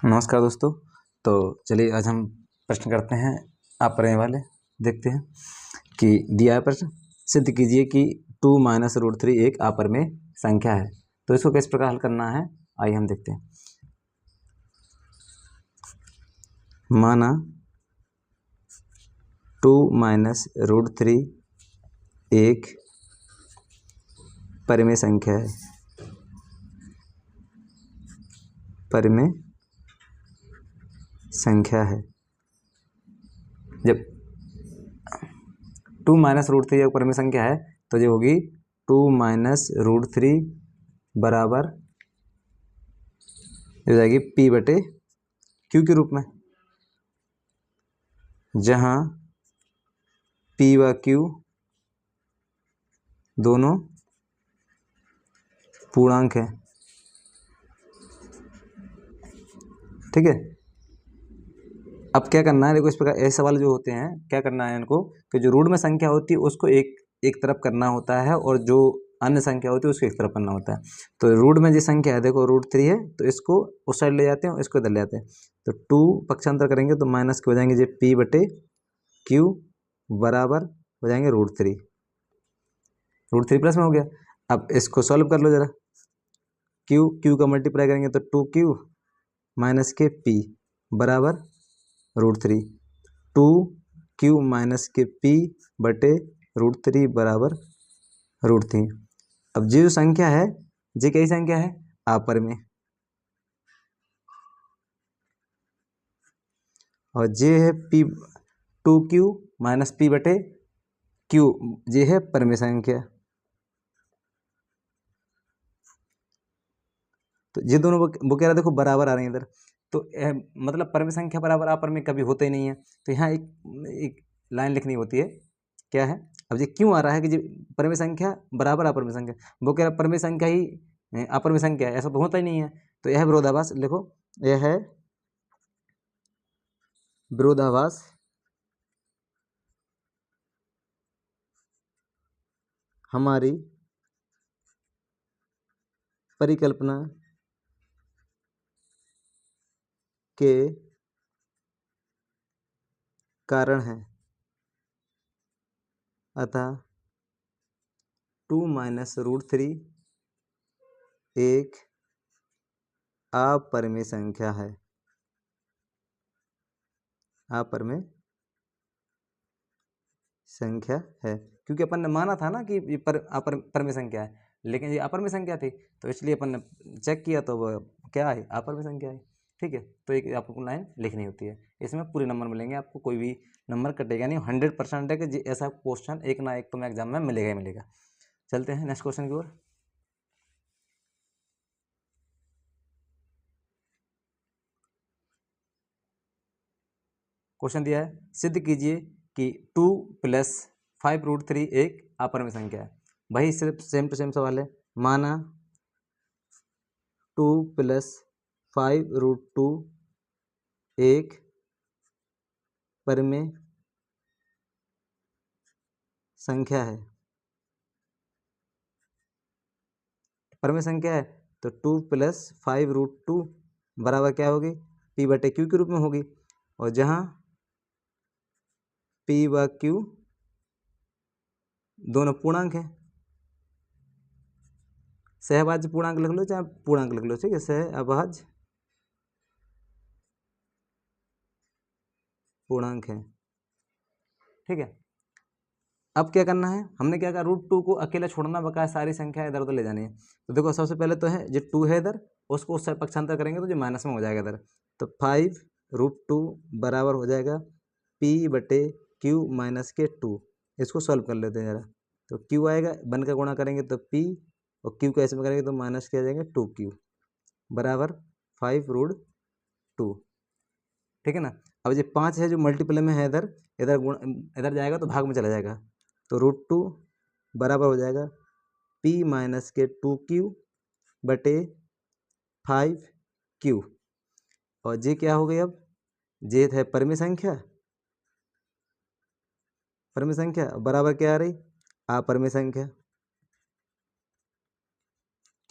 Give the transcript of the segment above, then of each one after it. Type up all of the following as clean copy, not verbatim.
नमस्कार दोस्तों। तो चलिए आज हम प्रश्न करते हैं अपरय वाले। देखते हैं कि दिया है प्रश्न, सिद्ध कीजिए कि 2 माइनस रूट 3 एक अपरमेय संख्या है। तो इसको किस प्रकार हल करना है, आइए हम देखते हैं। माना 2 माइनस रूट 3 एक परिमेय संख्या है। परिमेय संख्या है। जब 2 माइनस रूट 3 एक परिमेय संख्या है तो जो होगी 2 माइनस रूट 3 बराबर हो जाएगी p बटे q के रूप में, जहाँ p व q दोनों पूर्णांक हैं। ठीक है, अब क्या करना है, देखो इस प्रकार ऐसे सवाल जो होते हैं क्या करना है इनको कि जो रूट में संख्या होती है उसको एक तरफ करना होता है और जो अन्य संख्या होती है उसको एक तरफ करना होता है। तो रूट में जो संख्या है, देखो रूट 3 है तो इसको उस साइड ले जाते हैं, इसको इधर ले जाते हैं। तो 2 पक्षांतर करेंगे तो माइनस के हो जाएंगे जो p बटे q बराबर हो जाएंगे रूट थ्री प्लस में हो गया। अब इसको सॉल्व कर लो जरा, क्यू का मल्टीप्लाई करेंगे तो 2q माइनस के p बराबर रूट 3, 2q माइनस के p बटे रूट 3 बराबर रूट 3। अब जो संख्या है ये कई संख्या है अपरमेय, और ये है p 2q माइनस p बटे q, ये है परिमेय संख्या। तो ये दोनों वो कह रहा देखो बराबर आ रही है इधर, तो मतलब परिमेय संख्या बराबर अपरमेय कभी होते ही नहीं है। तो यहाँ एक लाइन लिखनी होती है, क्या है, अब ये क्यों आ रहा है कि जो परिमेय संख्या बराबर अपरमेय संख्या, वो कह रहा परिमेय संख्या ही अपरमेय संख्या है, ऐसा तो होता ही नहीं है। तो यह विरोधाभास लिखो, यह है विरोधाभास हमारी परिकल्पना के कारण है, अतः 2 माइनस रूट 3 एक अपरिमेय संख्या है। अपरिमेय संख्या है क्योंकि अपन ने माना था ना कि ये अपरिमेय संख्या है, लेकिन ये अपरिमेय संख्या थी तो इसलिए अपन ने चेक किया तो वो क्या है, अपरिमेय संख्या है। ठीक है, तो एक आपको लाइन लिखनी होती है, इसमें पूरे नंबर मिलेंगे आपको, कोई भी नंबर कटेगा नहीं। 100% है कि ऐसा क्वेश्चन एक ना एक तो मैं एग्जाम में मिलेगा ही मिलेगा। चलते हैं नेक्स्ट क्वेश्चन की ओर। क्वेश्चन दिया है, सिद्ध कीजिए कि 2 प्लस 5 रूट 3 एक अपरिमेय संख्या है। वही सिर्फ सेम टू सेम सवाल है। माना 2 प्लस 5 रूट 2 एक परिमेय संख्या है। परिमेय संख्या है तो 2 प्लस 5 रूट 2 बराबर क्या होगी, p बटे q के रूप में होगी, और जहाँ p व q दोनों पूर्णांक हैं। सहभाज्य पूर्णांक लिख लो चाहे पूर्णांक लिख लो, ठीक है, सहअभाज्य पूर्णांक है। ठीक है, अब क्या करना है, हमने क्या कहा, रूट 2 को अकेला छोड़ना, बकाया सारी संख्या इधर उधर ले जानी है। तो देखो सबसे पहले तो है जो 2 है इधर, उसको उस साइड पक्षांतर करेंगे तो जो माइनस में हो जाएगा इधर। तो 5 रूट 2 बराबर हो जाएगा p बटे q माइनस के 2। इसको सॉल्व कर लेते हैं जरा, तो q आएगा, बन का गुणा करेंगे तो p, और q का ऐसे में करेंगे तो माइनस क्या आ जाएगा 2q बराबर 5 रूट 2। ठीक है ना, अब ये 5 है जो मल्टीप्लाई में है इधर, इधर जाएगा तो भाग में चला जाएगा, तो रूट 2 बराबर हो जाएगा p माइनस के 2q बटे 5q, और जे क्या हो गई, अब जे है परिमेय संख्या, परिमेय संख्या बराबर क्या आ रही, अपरिमेय संख्या,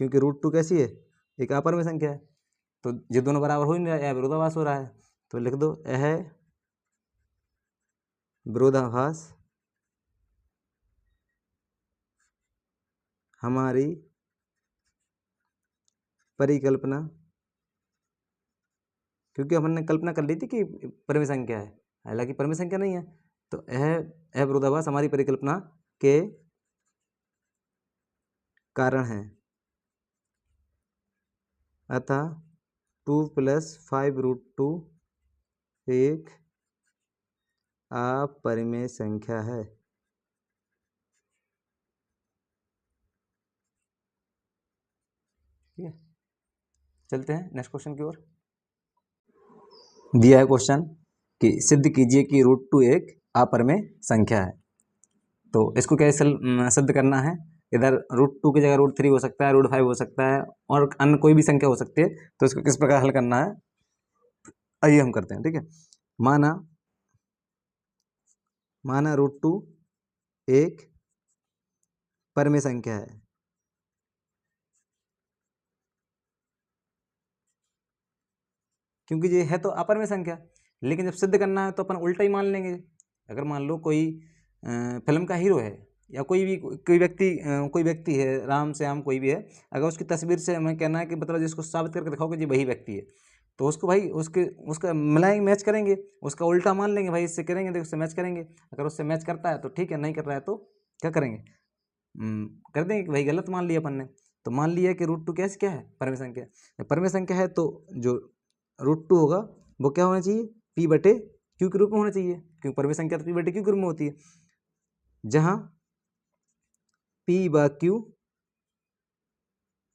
क्योंकि रूट 2 कैसी है, एक अपरिमेय संख्या है। तो ये दोनों बराबर हो ही नहीं रहा है, विरोधाभास हो रहा है। तो लिख दो यह विरोधाभास हमारी परिकल्पना, क्योंकि हमने कल्पना कर ली थी कि परिमेय संख्या है, हालांकि परिमेय संख्या नहीं है, तो यह विरोधाभास हमारी परिकल्पना के कारण है, अतः 2 + 5√2 एक अपरिमेय संख्या है। ठीक है, चलते हैं नेक्स्ट क्वेश्चन की ओर। दिया है क्वेश्चन कि सिद्ध कीजिए कि √2 एक अपरिमेय संख्या है। तो इसको कैसे सिद्ध करना है, इधर √2 की जगह √3 हो सकता है, √5 हो सकता है, और अन्य कोई भी संख्या हो सकती है। तो इसको किस प्रकार हल करना है, आइए हम करते हैं। ठीक है, माना √2 एक परिमेय संख्या है, क्योंकि ये है तो अपरिमेय संख्या, लेकिन जब सिद्ध करना है तो अपन उल्टा ही मान लेंगे। अगर मान लो कोई फिल्म का हीरो है, या कोई व्यक्ति है, राम श्याम कोई भी है, अगर उसकी तस्वीर से हमें कहना है कि मतलब जिसको साबित करके दिखाओ कि ये वही व्यक्ति है, तो उसको भाई उसका मिलाएंगे, मैच करेंगे, उसका उल्टा मान लेंगे भाई, इससे करेंगे तो उससे मैच करेंगे। अगर उससे मैच करता है तो ठीक है, नहीं कर रहा है तो क्या करेंगे, कर देंगे कि भाई गलत मान लिया अपन ने। तो मान लिया कि √2 कैसे क्या है, परिमेय संख्या। परिमेय संख्या है तो जो √2 होगा वो क्या होना चाहिए, P/Q के रूप में होना चाहिए, क्योंकि परिमेय संख्या तो P/Q के रूप में होती है, जहां P/Q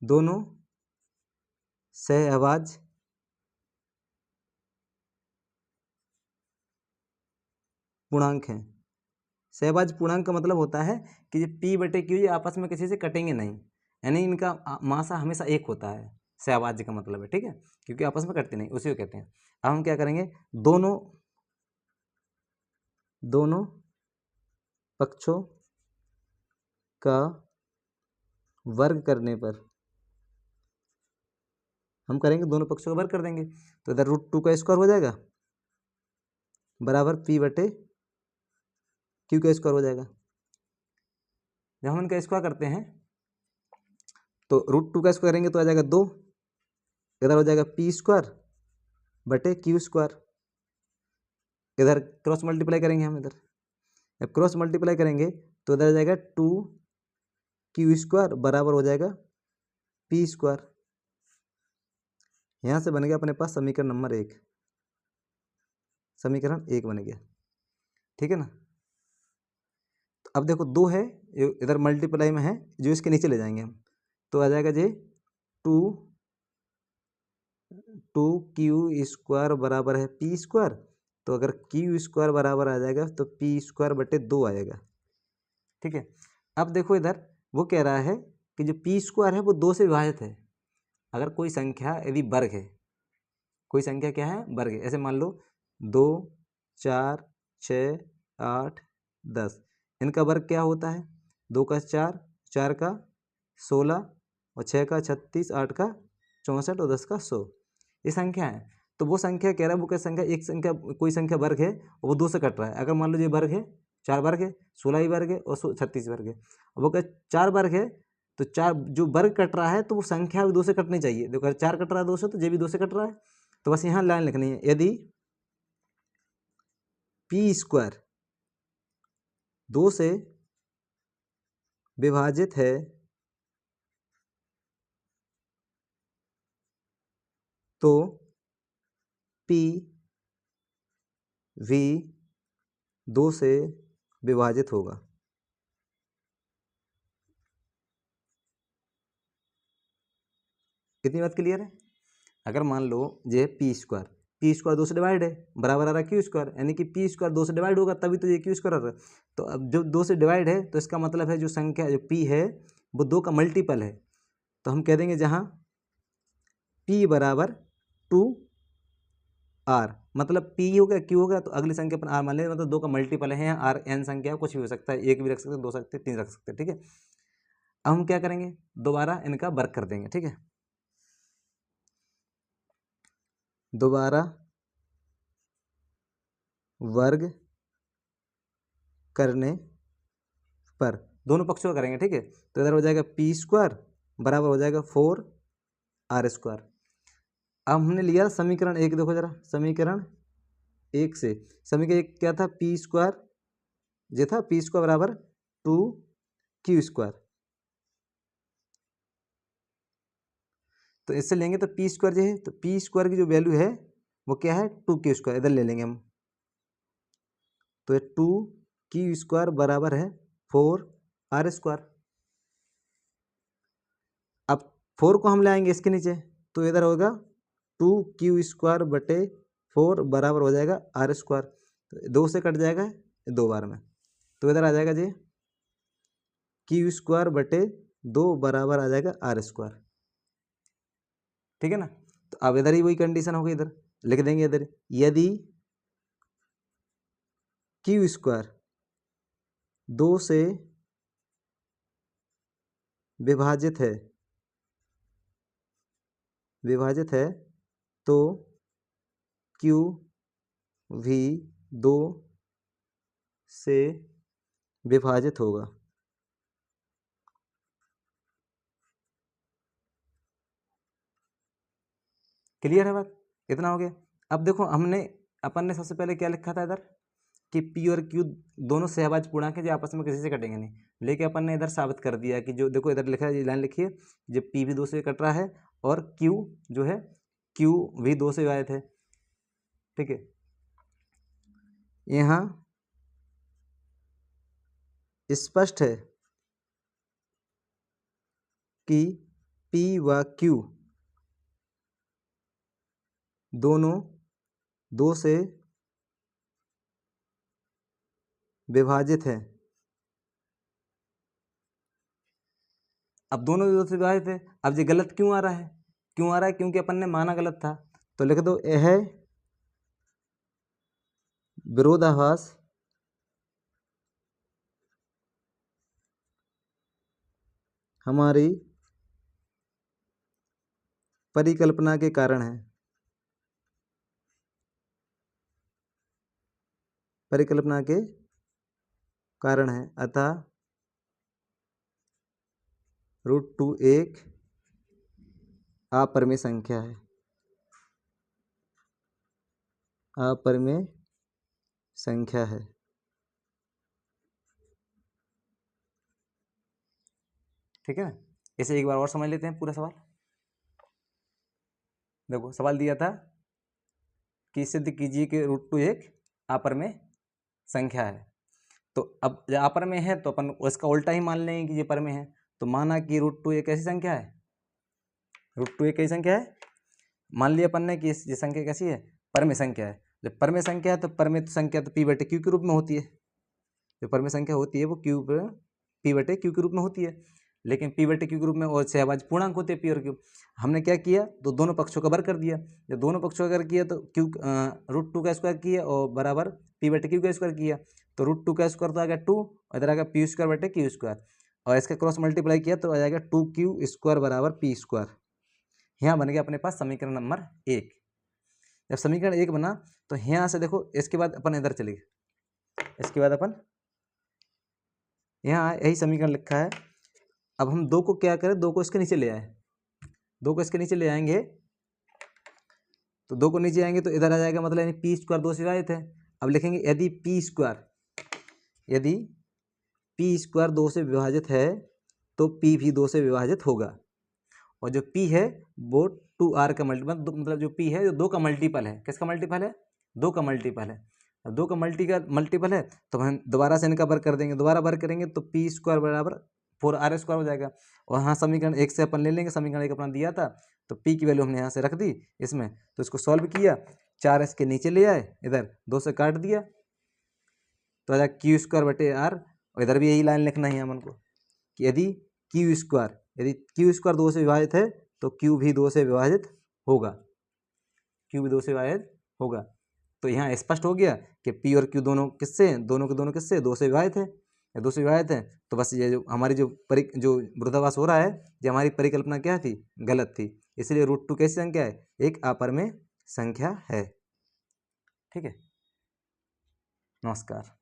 दोनों सहअभाज्य पूर्णांक हैं। सहअभाज्य पूर्णांक का मतलब होता है कि ये P/Q ये आपस में किसी से कटेंगे नहीं, यानी इनका मासा हमेशा एक होता है, सहअभाज्य का मतलब है। ठीक है, क्योंकि आपस में कटते नहीं, उसी को कहते हैं। अब हम क्या करेंगे, दोनों पक्षों का वर्ग करने पर हम करेंगे, दोनों पक्षों का वर्ग कर देंगे, तो इधर √2 का स्क्वायर हो जाएगा बराबर P/Q का स्क्वायर हो जाएगा। जब हम इनका स्क्वायर करते हैं तो √2 का स्क्वायर करेंगे तो आ जाएगा 2, इधर हो जाएगा P²/Q², इधर क्रॉस मल्टीप्लाई करेंगे हम, इधर जब क्रॉस मल्टीप्लाई करेंगे तो इधर आ जाएगा 2Q² बराबर हो जाएगा P²। यहाँ से बन गया अपने पास समीकरण नंबर 1, समीकरण 1 बन गया। ठीक है ना, तो अब देखो 2 है, इधर मल्टीप्लाई में है, जो इसके नीचे ले जाएंगे हम, तो आ जाएगा जी 2Q² बराबर है P²। तो अगर Q² बराबर आ जाएगा तो P²/2 आएगा। ठीक है, अब देखो इधर वो कह रहा है कि जो P² है वो 2 से विभाजित है। अगर कोई संख्या यदि वर्ग है, कोई संख्या क्या है, वर्ग है, ऐसे मान लो 2, 4, 6, 8, 10, इनका वर्ग क्या होता है, 2 का 4, 4 का 16, और 6 का 36, 8 का 64, और 10 का 100, ये संख्या है। तो वो संख्या कह रहा है, वो क्या संख्या, एक संख्या कोई संख्या वर्ग है और वो 2 से कट रहा है। अगर मान लो ये वर्ग है, 4 वर्ग है, 16 ही वर्ग है, और 36 वर्ग है, वो क्या 4 वर्ग है, तो 4 जो वर्ग कट रहा है तो वो संख्या भी 2 से कटनी चाहिए। देखो 4 कट रहा है 2 से, तो ये भी 2 से कट रहा है, तो बस यहाँ लाइन लिखनी है, यदि P² 2 से विभाजित है तो P भी 2 से विभाजित होगा। कितनी बात क्लियर है। अगर मान लो ये P² 2 से डिवाइड है, बराबर आ रहा है Q², यानी कि P² 2 से डिवाइड होगा तभी तो ये Q² आ रहा है। तो अब जब 2 से डिवाइड है तो इसका मतलब है जो संख्या जो P है वो 2 का मल्टीपल है। तो हम कह देंगे जहाँ P बराबर 2R, मतलब P हो गया, Q हो गया, तो अगली संख्या अपन R मान लेंगे, मतलब 2 का मल्टीपल है, यहाँ R n संख्या कुछ भी हो सकता है, 1 भी रख सकते हैं, 2 सकते हैं, 3 रख सकते हैं। ठीक है, अब हम क्या करेंगे, दोबारा इनका वर्ग कर देंगे। ठीक है, दोबारा वर्ग करने पर, दोनों पक्षों का करेंगे, ठीक है। तो इधर हो जाएगा पी स्क्वायर बराबर हो जाएगा 4r²। अब हमने लिया समीकरण 1, देखो जरा समीकरण 1 से, समीकरण 1 क्या था, पी स्क्वायर ये था, पी स्क्वायर बराबर 2q²। तो इससे लेंगे तो पी स्क्वायर जो है, तो पी स्क्वायर की जो वैल्यू है वो क्या है 2q², इधर ले लेंगे हम। तो ये 2q² बराबर है 4r²। अब 4 को हम लाएंगे इसके नीचे, तो इधर होगा 2q² बटे 4 बराबर हो जाएगा r²। तो 2 से कट जाएगा 2 बार में, तो इधर आ जाएगा जी q² बटे 2 बराबर आ जाएगा r², ठीक है ना। तो अब इधर ही वही कंडीशन होगी, इधर लिख देंगे, इधर यदि q² 2 से विभाजित है तो q भी 2 से विभाजित होगा। क्लियर है बात, इतना हो गया। अब देखो हमने अपन ने सबसे पहले क्या लिखा था इधर कि पी और क्यू दोनों सहभाज्य पूर्णांक हैं जो आपस में किसी से कटेंगे नहीं, लेकिन अपन ने इधर साबित कर दिया कि जो देखो इधर लिखा है, ये लाइन लिखी है, जब पी भी 2 से कट रहा है और क्यू जो है क्यू भी 2 से विभाजित है, ठीक है। यहाँ स्पष्ट है कि पी व क्यू दोनों 2 से विभाजित है। अब दोनों 2 से विभाजित है, अब ये गलत क्यों आ रहा है, क्यों आ रहा है, क्योंकि अपन ने माना गलत था। तो लिख दो यह विरोधाभास हमारी परिकल्पना के कारण है, परिकल्पना के कारण है, अतः √2 एक अपरिमेय संख्या है, अपरिमेय संख्या है। ठीक है ना, इसे एक बार और समझ लेते हैं पूरा सवाल। देखो सवाल दिया था कि सिद्ध कीजिए कि √2 एक अपरिमेय संख्या है। तो अब जब अपरिमेय है तो अपन उसका उल्टा ही मान लेंगे कि ये परमेय है। तो माना कि √2 एक ऐसी संख्या है, √2 एक कैसी संख्या है, मान लिया अपन ने कि ये संख्या कैसी है, परमेय संख्या है। जब परमेय संख्या है तो परमेय संख्या तो p/q के रूप में होती है, जो परमेय संख्या होती है वो p/q के रूप में होती है, लेकिन p/q के रूप में और सहभाज्य पूर्णांक होते हैं p और q। हमने क्या किया, तो दोनों पक्षों का वर्ग कर दिया। जब दोनों पक्षों का वर्ग किया तो √2 का स्क्वायर किया और बराबर p/q का स्क्वायर किया, तो √2 का स्क्वायर तो आ गया 2 और इधर आ गया p²/q², और इसका क्रॉस मल्टीप्लाई किया तो आ जाएगा 2q² बराबर p²। यहाँ बन गया अपने पास समीकरण नंबर 1। जब समीकरण 1 बना तो यहाँ से देखो इसके बाद अपन इधर चले गए, इसके बाद अपन यहाँ यही समीकरण लिखा है। अब हम 2 को क्या करें, 2 को इसके नीचे ले आए, 2 को इसके नीचे ले आएंगे तो 2 को नीचे आएंगे तो इधर आ जाएगा, मतलब यानी p² 2 से विभाजित है। अब लिखेंगे यदि p² 2 से विभाजित है तो p भी 2 से विभाजित होगा, और जो p है वो 2r का मल्टीपल, मतलब जो p है जो 2 का मल्टीपल है। किसका मल्टीपल है, 2 का मल्टीपल है। अब 2 का मल्टीपल है तो हम दोबारा से इनका वर्ग कर देंगे, दोबारा वर्ग करेंगे तो p² बराबर 4r² हो जाएगा। और यहाँ समीकरण 1 से अपन ले लेंगे, समीकरण 1 अपना दिया था तो p की वैल्यू हमने यहाँ से रख दी इसमें, तो इसको सॉल्व किया, 4 इसके नीचे ले आए, इधर 2 से काट दिया तो आ जाएगा q²/r। और इधर भी यही लाइन लिखना है हमको कि यदि q² 2 से विभाजित है तो q भी 2 से विभाजित होगा, q भी 2 से विभाजित होगा। तो यहाँ स्पष्ट हो गया कि p और q दोनों किससे हैं, दोनों के दोनों किससे 2 से विभाजित है, या 2 से विभाजित है। तो बस ये जो हमारी जो विरोधाभास हो रहा है, ये हमारी परिकल्पना क्या थी, गलत थी। इसलिए √2 कैसी संख्या है, एक अपरिमेय संख्या है। ठीक है, नमस्कार।